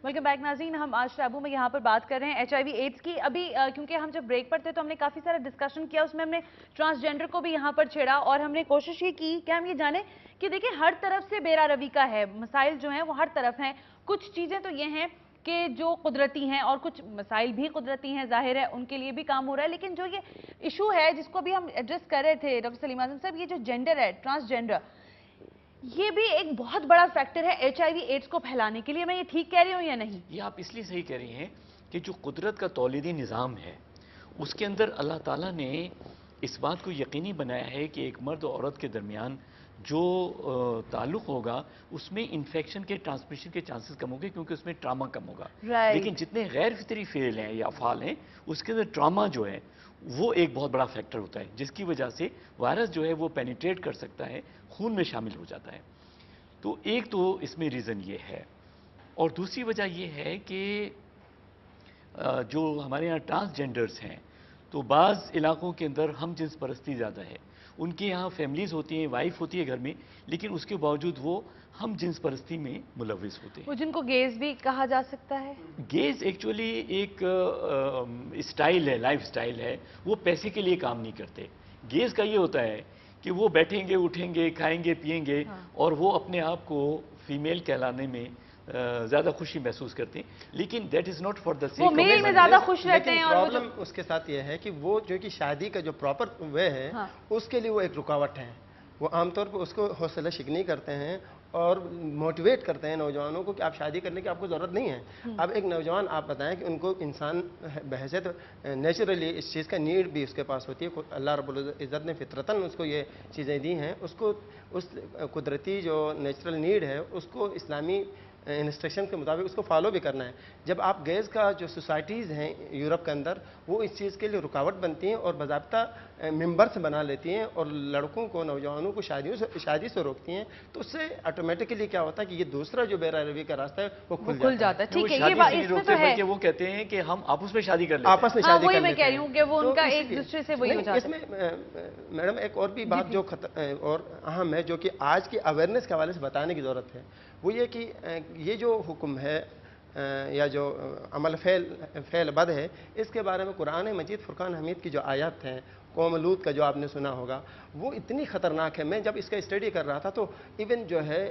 Welcome back नाज़रीन। हम आज टैबू में यहाँ पर बात कर रहे हैं HIV एड्स की। अभी क्योंकि हम जब ब्रेक पर थे तो हमने काफ़ी सारा डिस्कशन किया, उसमें हमने ट्रांसजेंडर को भी यहाँ पर छेड़ा और हमने कोशिश ये की कि हम ये जाने कि देखिए हर तरफ से बेरा रवि का है, मसाइल जो हैं वो हर तरफ हैं। कुछ चीज़ें तो ये हैं कि जो कुदरती हैं और कुछ मसाइल भी कुदरती हैं, जाहिर है उनके लिए भी काम हो रहा है, लेकिन जो ये इशू है जिसको भी हम एड्रेस कर रहे थे डॉक्टर सलीम आज़म साहब, ये जो जेंडर है, ट्रांसजेंडर, ये भी एक बहुत बड़ा फैक्टर है HIV एड्स को फैलाने के लिए। मैं ये ठीक कह रही हूँ या नहीं? ये आप इसलिए सही कह रही हैं कि जो कुदरत का तौलीदी निज़ाम है उसके अंदर अल्लाह ताला ने इस बात को यकीनी बनाया है कि एक मर्द और औरत के दरमियान जो ताल्लुक़ होगा उसमें इन्फेक्शन के ट्रांसमिशन के चांसेस कम होंगे, क्योंकि उसमें ट्रामा कम होगा। लेकिन जितने गैर फितरी फेल हैं या अफ़ाल हैं उसके अंदर ट्रामा जो है वो एक बहुत बड़ा फैक्टर होता है, जिसकी वजह से वायरस जो है वो पेनिट्रेट कर सकता है, खून में शामिल हो जाता है। तो एक तो इसमें रीज़न ये है, और दूसरी वजह यह है कि जो हमारे यहाँ ट्रांसजेंडर्स हैं तो बाज़ इलाकों के अंदर हम जिन्स परस्ती ज़्यादा है, उनके यहाँ फैमिलीज़ होती हैं, वाइफ होती है घर में, लेकिन उसके बावजूद वो हम जिन्स परस्ती में मुलविस होते हैं। वो जिनको गेज भी कहा जा सकता है। गेज एक्चुअली एक स्टाइल है, लाइफ स्टाइल है, वो पैसे के लिए काम नहीं करते। गेज का ये होता है कि वो बैठेंगे, उठेंगे, खाएंगे, पिएंगे, और वो अपने आप को फीमेल कहलाने में ज़्यादा खुशी महसूस करते हैं, लेकिन that is not for the sake. वो मेल में ज़्यादा खुश रहते हैं। और प्रॉब्लम उसके साथ ये है कि वो जो कि शादी का जो प्रॉपर वे है, उसके लिए वो एक रुकावट है। वो आमतौर पर उसको हौसला शिकनी करते हैं और मोटिवेट करते हैं नौजवानों को कि आप शादी करने की आपको ज़रूरत नहीं है। अब एक नौजवान आप बताएं कि उनको इंसान बहैसियत नेचुरली इस चीज़ का नीड भी उसके पास होती है। अल्लाह रब्बुल इज़्ज़त ने फितरतन उसको ये चीज़ें दी हैं, उसको उस कुदरती जो नेचुरल नीड है उसको इस्लामी इंस्ट्रक्शन के मुताबिक उसको फॉलो भी करना है। जब आप गैस का जो सोसाइटीज़ हैं यूरोप के अंदर, वो इस चीज़ के लिए रुकावट बनती हैं और बाज़ाब्ता मेंबर्स बना लेती हैं और लड़कों को, नौजवानों को शादी से रोकती हैं, तो उससे ऑटोमेटिकली क्या होता है कि ये दूसरा जो बेरा रवी का रास्ता है वो खुल जाता है। ठीक है, ये बात इसमें तो है। वो कहते हैं कि हम आपस में शादी कर लेते हैं, आपस में शादी कर लेते हैं। मैं कह रही हूँ कि वो उनका एक दूसरे से वही हो जाता है। इसमें मैडम एक और भी बात जो और अहम है, जो कि आज की अवेयरनेस के हवाले से बताने की ज़रूरत है, वो ये कि ये जो हुक्म है या जो अमल फ़ेल बद है, इसके बारे में कुरान मजीद फुरकान हमीद की जो आयत हैं, कौम लूत का जो आपने सुना होगा, वो इतनी ख़तरनाक है। मैं जब इसका स्टडी कर रहा था तो इवन जो है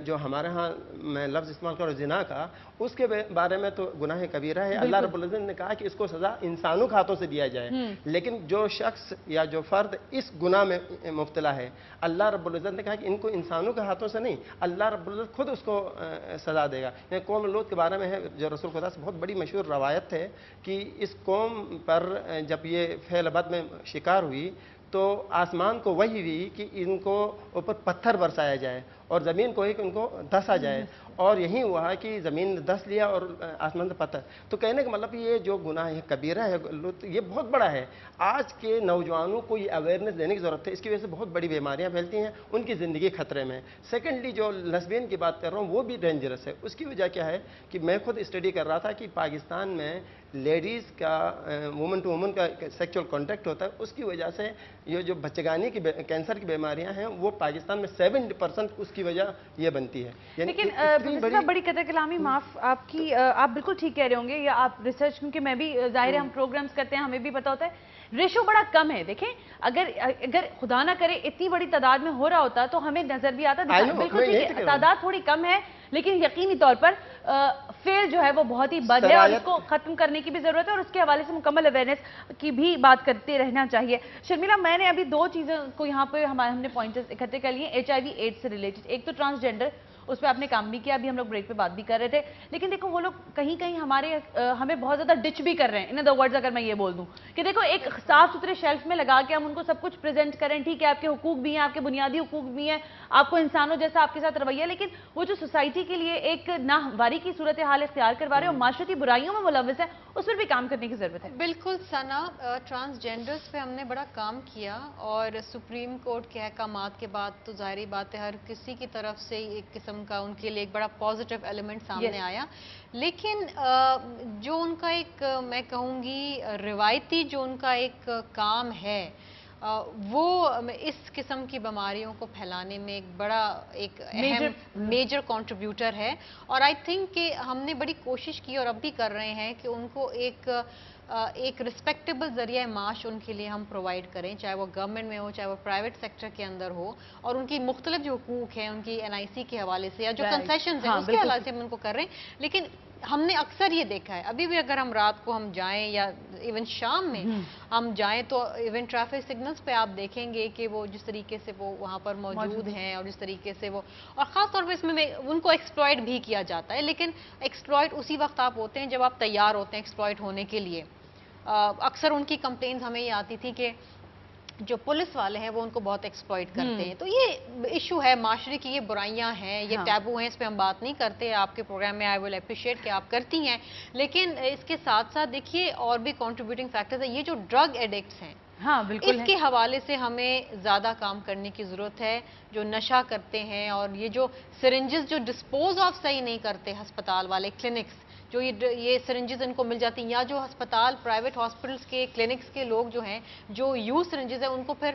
जो हमारे यहाँ मैं लफ्ज़ इस्तेमाल कर रहा हूँ ज़िना का, उसके बारे में तो गुनाह कबीरा है। अल्लाह रब्बुल इज़्ज़त ने कहा कि इसको सज़ा इंसानों के हाथों से दिया जाए, लेकिन जो शख्स या जो फ़र्द इस गुनाह में मुब्तला है, अल्लाह रब्बुल इज़्ज़त ने कहा कि इनको इंसानों के हाथों से नहीं, अल्लाह रब्बुल इज़्ज़त खुद उसको सज़ा देगा। ये कौम लूत के बारे में है, जो रसूल खुदा से बहुत बड़ी मशहूर रवायत है कि इस कौम पर जब ये फ़ेल बद में शिकार हुई तो आसमान को वही हुई कि इनको ऊपर पत्थर बरसाया जाए और ज़मीन को ही कि उनको धंसा जाए, और यही हुआ कि ज़मीन ने धंस लिया और आसमान से पत्थर। तो कहने का मतलब ये जो गुनाह है कबीरा है, ये बहुत बड़ा है। आज के नौजवानों को ये अवेयरनेस देने की ज़रूरत है। इसकी वजह से बहुत बड़ी बीमारियां फैलती हैं, उनकी ज़िंदगी खतरे में। सेकेंडली जो लेस्बियन की बात कर रहा हूँ वो भी डेंजरस है। उसकी वजह क्या है कि मैं खुद स्टडी कर रहा था कि पाकिस्तान में लेडीज़ का वुमन टू वुमन का सेक्सुअल कॉन्टैक्ट होता है, उसकी वजह से ये जो बच्चेगानी की कैंसर की बीमारियां हैं वो पाकिस्तान में 70% उसकी वजह ये बनती है। लेकिन बड़ी कदर कलामी, माफ आपकी, आप बिल्कुल ठीक कह रहे होंगे, या आप रिसर्च, क्योंकि मैं भी जाहिर है हम प्रोग्राम्स करते हैं, हमें भी पता होता है रेशो बड़ा कम है। देखें अगर खुदा ना करे इतनी बड़ी तादाद में हो रहा होता तो हमें नजर भी आता। बिल्कुल ठीक है, तादाद थोड़ी कम है, लेकिन यकीनी तौर पर फेल जो है वो बहुत ही बद है और इसको खत्म करने की भी जरूरत है, और उसके हवाले से मुकम्मल अवेयरनेस की भी बात करते रहना चाहिए। शर्मिला, मैंने अभी दो चीज़ों को यहाँ पे हमने पॉइंट्स इकट्ठे कर लिए HIV एड्स से रिलेटेड। एक तो ट्रांसजेंडर, उस पर आपने काम भी किया, अभी हम लोग ब्रेक पे बात भी कर रहे थे, लेकिन देखो वो लोग कहीं कहीं हमें बहुत ज़्यादा डिच भी कर रहे हैं। इन अदर वर्ड्स अगर मैं ये बोल दूं कि देखो एक साफ सुथरे शेल्फ में लगा के हम उनको सब कुछ प्रेजेंट करें, ठीक है आपके हुकूक भी हैं, आपके बुनियादी हुकूक भी हैं, आपको इंसानों जैसा आपके साथ रवैया, लेकिन वो जो सोसाइटी के लिए एक नाहवारी की सूरत हाल इख्तियार करवा रहे हैं और माशरती बुराइयों में मुलविस है, उस पर भी काम करने की जरूरत है। बिल्कुल सना, ट्रांसजेंडर्स पे हमने बड़ा काम किया और सुप्रीम कोर्ट के अहकामात के बाद तो जाहिर बात है हर किसी की तरफ से एक किस्म का उनके लिए एक बड़ा पॉजिटिव एलिमेंट सामने आया, लेकिन जो उनका एक मैं कहूँगी रिवायती जो उनका एक काम है وہ اس قسم کی بیماریوں کو پھیلانے میں ایک بڑا ایک اہم میجر کنٹریبیوٹر ہے. اور آئی تھنک کہ ہم نے بڑی کوشش کی اور اب بھی کر رہے ہیں کہ ان کو ایک رسپیکٹیبل ذریعہ معاش ان کے لیے ہم پرووائڈ کریں, چاہے وہ گورنمنٹ میں ہو چاہے وہ پرائیویٹ سیکٹر کے اندر ہو, اور ان کی مختلف جو حقوق ہیں ان کی NIC کے حوالے سے یا جو کنسیشنز ہیں اس کے حوالے سے ہم ان کو کر رہے ہیں. لیکن ہم نے اکثر یہ دیکھا ہے, ابھی بھی اگر ہم رات کو ہم جائیں یا ایون شام میں ہم جائیں تو ایون ٹریفک سگنلز پہ آپ دیکھیں گے کہ وہ جس طریقے سے وہ وہاں پر موجود ہیں اور جس طریقے سے وہ, اور خاص طور پہ اس میں ان کو ایکسپلائٹ بھی کیا جاتا ہے. لیکن ایکسپلائٹ اسی وقت آپ ہوتے ہیں جب آپ تیار ہوتے ہیں ایکسپلائٹ ہونے کے لیے. اکثر ان کی کمپلینز ہمیں یہ آتی تھی کہ جو پولیس والے ہیں وہ ان کو بہت ایکسپلائٹ کرتے ہیں. تو یہ ایشو ہے معاشرے کی, یہ برائیاں ہیں, یہ ٹیبو ہیں, اس پہ ہم بات نہیں کرتے. آپ کے پروگرام میں آئی ول اپریشیٹ کہ آپ کرتی ہیں, لیکن اس کے ساتھ ساتھ دیکھیے اور بھی کنٹریبیوٹنگ فیکٹرز ہیں. یہ جو ڈرگ ایڈکٹس ہیں اس کے حوالے سے ہمیں زیادہ کام کرنے کی ضرورت ہے. جو نشہ کرتے ہیں اور یہ جو سرنجز جو ڈسپوز آف صحیح نہیں کرتے ہسپتال والے کلینکس, جو یہ سرنجز ان کو مل جاتی ہیں, یا جو ہسپتال پرائیویٹ ہاسپٹلس کے کلینکس کے لوگ جو ہیں جو یوز سرنجز ہیں ان کو پھر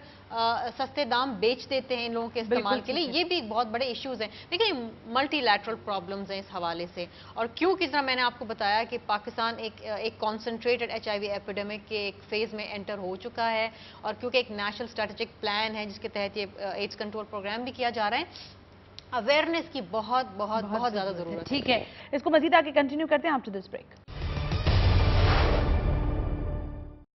سستے دام بیچ دیتے ہیں ان لوگوں کے استعمال کے لیے. یہ بھی بہت بڑے ایشوز ہیں. لیکن ملٹی لیٹرل پرابلمز ہیں اس حوالے سے. اور کیوں کس طرح میں نے آپ کو بتایا کہ پاکستان ایک کانسنٹریٹڈ HIV ایپیڈیمک کے ایک فیز میں انٹر ہو چکا ہے, اور کیونکہ ایک نیشنل اسٹریٹجک پلان ہے جس کے تحت یہ ایڈز کنٹرول پروگرام بھی کیا جا رہا ہے, اویئرنیس کی بہت بہت بہت زیادہ ضرورت ہے. ٹھیک ہے, اس کو مزید آگے کنٹینیو کرتے ہیں after this break.